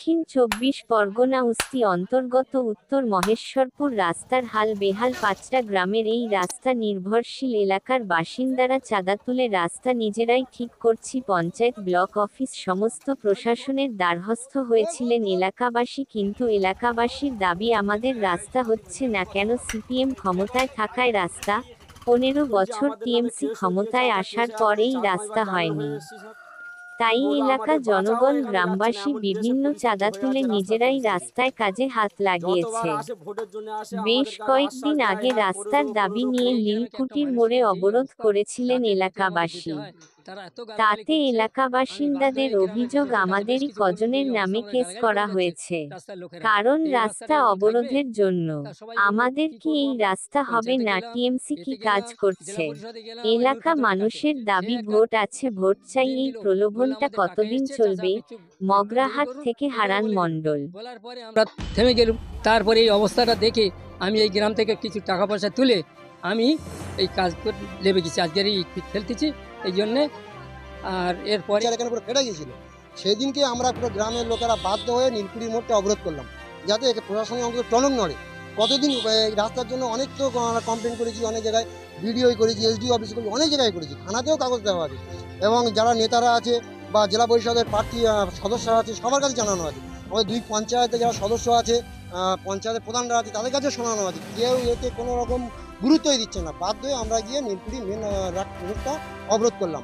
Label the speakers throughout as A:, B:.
A: দক্ষিণ ২৪ পরগনা উস্তি অন্তর্গত উত্তর মহেশ্বরপুর রাস্তার হাল বেহাল। পাঁচটা গ্রামের এই রাস্তা নির্ভরশীল এলাকার বাসিন্দারা চাঁদা তুলে রাস্তা নিজেরাই ঠিক করছি। পঞ্চায়েত, ব্লক অফিস, সমস্ত প্রশাসনের দ্বারস্থ হয়েছিলেন এলাকাবাসী, কিন্তু এলাকাবাসীর দাবি আমাদের রাস্তা হচ্ছে না কেন? সিপিএম ক্ষমতায় থাকায় রাস্তা, ১৫ বছর টিএমসি ক্ষমতায় আসার পর এই রাস্তা হয়নি। তাই এলাকা জনগণ, গ্রামবাসী বিভিন্ন চাঁদা তুলে নিজেরাই রাস্তায় কাজে হাত লাগিয়েছে। বেশ কয়েকদিন আগে রাস্তার দাবি নিয়ে নীলকুঠির মোড়ে অবরোধ করেছিলেন এলাকাবাসী। তাতে এলাকাবাসিন্দাদের অভিযোগ, আমাদেরই কজনের নামে কেস করা হয়েছে, কারণ রাস্তা অবরোধের জন্য। আমাদের কি এই রাস্তা হবে না? টিএমসি কি কাজ করছে? এলাকা মানুষের দাবি, ভোট আছে, ভোট চাই। এই প্রলোভনটা কতদিন চলবে? মগরাহাট থেকে হারান মণ্ডল।
B: আমরা থেমে গেলাম। তারপরে এই অবস্থাটা দেখে আমি এই গ্রাম থেকে কিছু টাকা পয়সা তুলে আমি এই কাজ করে লেবে গেছি। আজকের এই খেলতেছি এই জন্যে। আর এরপরে
C: এখানে পুরো ফেটে গিয়েছিল। সেই দিনকে আমরা পুরো গ্রামের লোকেরা বাধ্য হয়ে নীলকুঠির মোড়টা অবরোধ করলাম, যাতে একে প্রশাসনের অন্তত টনক নড়ে। কতদিন রাস্তার জন্য অনেক তো কমপ্লেন করেছি, অনেক জায়গায় ভিডিও করেছি, এসডিও অফিস করেছি, অনেক জায়গায় করেছি, থানাতেও কাগজ দেওয়া আছে, এবং যারা নেতারা আছে বা জেলা পরিষদের প্রার্থী সদস্যরা আছে সবার কাছে জানানো আছে। আমাদের দুই পঞ্চায়েতে যারা সদস্য আছে, পঞ্চায়েতের প্রধানরা আছে, তাদের কাছে শোনানো আছে। কেউ এতে কোনো রকম গুরুত্বই দিচ্ছে না। বাধ্য হয়ে আমরা গিয়ে নীলকুঠি মেন রোডটা অবরোধ করলাম।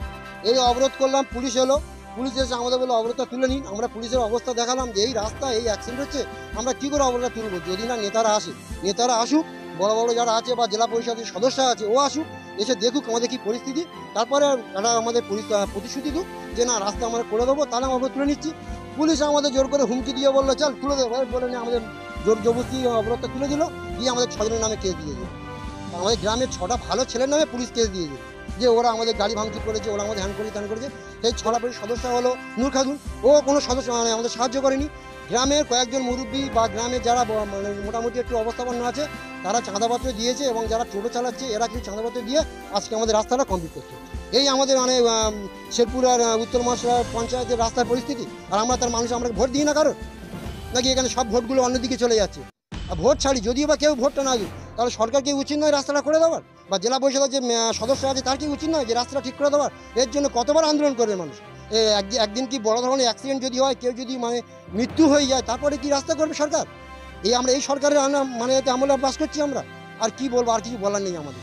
C: এই অবরোধ করলাম, পুলিশ এলো, পুলিশ এসে আমাদের বলে অবরোধটা তুলে নিন। আমরা পুলিশের অবস্থা দেখালাম যে এই রাস্তা, এই অ্যাক্সিডেন্ট হচ্ছে, আমরা কী করে অবরোধটা তুলবো? যদি না নেতারা আসে, নেতারা আসুক, বড় বড় যারা আছে বা জেলা পরিষদের সদস্য আছে ও আসুক, এসে দেখুক আমাদের কী পরিস্থিতি, তারপরে তারা আমাদের প্রতিশ্রুতি দিক যে না রাস্তা আমরা করে দেবো, তাহলে আমরা তুলে নিচ্ছি। পুলিশ আমাদের জোর করে হুমকি দিয়ে বললো চল তুলে দেবো, বলে নিয়ে আমাদের জোর জবরদস্তি অবরোধটা তুলে দিল, দিয়ে আমাদের 6 জনের নামে কেস দিয়ে দিল। আমাদের গ্রামের 6টা ভালো ছেলের নামে পুলিশ কেস দিয়ে দিল যে ওরা আমাদের গাড়ি ভাঙচুর করেছে, ওরা আমাদের হ্যান্ড করেছে, ত্যান করেছে। সেই 6টা সদস্য হলো নূর খাতুন, ও কোনো সদস্য মানে আমাদের সাহায্য করেনি। গ্রামের কয়েকজন মুরব্বী বা গ্রামের যারা মানে মোটামুটি একটু অবস্থাপন্ন আছে, তারা চাঁদাপত্র দিয়েছে, এবং যারা টোটো চালাচ্ছে এরা কিছু চাঁদাপত্র দিয়ে আজকে আমাদের রাস্তাটা কমপ্লিট করছে। এই আমাদের মানে শেরপুর আর উত্তর মহেশ্বর পঞ্চায়েতের রাস্তার পরিস্থিতি। আর আমরা তার মানুষ, আমরা ভোট দিই না কারণ, নাকি এখানে সব ভোটগুলো অন্যদিকে চলে যাচ্ছে? আর ভোট ছাড়ি, যদিও বা কেউ ভোটটা না দিই, তাহলে সরকার কি উচিত নয় রাস্তাটা করে দেওয়ার? বা জেলা পরিষদের যে সদস্য আছে তার কি উচিত নয় যে রাস্তাটা ঠিক করে দেওয়ার? এর জন্য কতবার আন্দোলন করবে মানুষ? একদিন কি বড় ধরনের অ্যাক্সিডেন্ট যদি হয়, কেউ যদি মানে মৃত্যু হয়ে যায়, তারপরে কি রাস্তা করবে সরকার? আমরা এই সরকারের মানে এতে আমলে বাস করছি আমরা। আর কি বলবো, আর কিছু বলার নেই আমাদের।